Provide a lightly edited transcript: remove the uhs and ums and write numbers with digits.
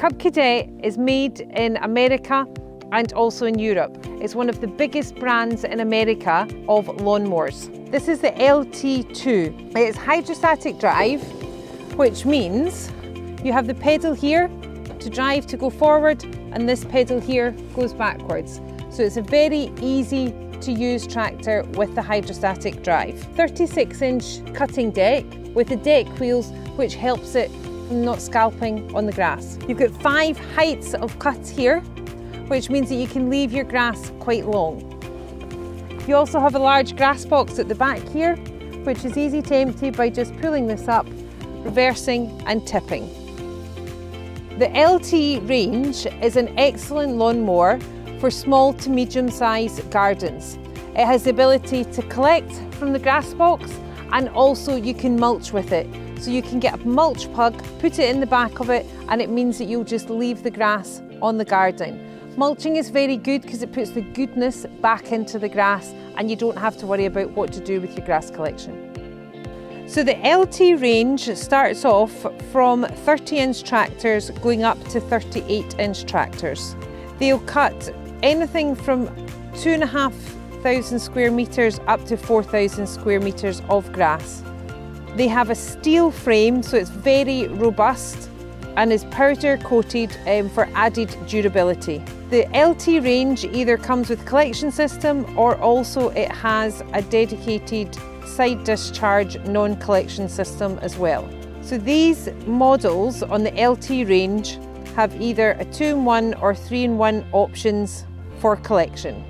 Cub Cadet is made in America and also in Europe. It's one of the biggest brands in America of lawnmowers. This is the LT2. It's hydrostatic drive, which means you have the pedal here to drive to go forward, and this pedal here goes backwards. So it's a very easy to use tractor with the hydrostatic drive. 36-inch cutting deck with the deck wheels, which helps it from not scalping on the grass. You've got 5 heights of cuts here, which means that you can leave your grass quite long. You also have a large grass box at the back here, which is easy to empty by just pulling this up, reversing and tipping. The LT range is an excellent lawnmower for small to medium-sized gardens. It has the ability to collect from the grass box, and also you can mulch with it. So you can get a mulch plug, put it in the back of it, and it means that you'll just leave the grass on the garden. Mulching is very good because it puts the goodness back into the grass and you don't have to worry about what to do with your grass collection. So the LT range starts off from 30-inch tractors going up to 38-inch tractors. They'll cut anything from 2,500 square metres up to 4,000 square metres of grass. They have a steel frame, so it's very robust and is powder coated for added durability. The LT range either comes with collection system, or also it has a dedicated side discharge non-collection system as well. So these models on the LT range have either a 2-in-1 or 3-in-1 options for collection.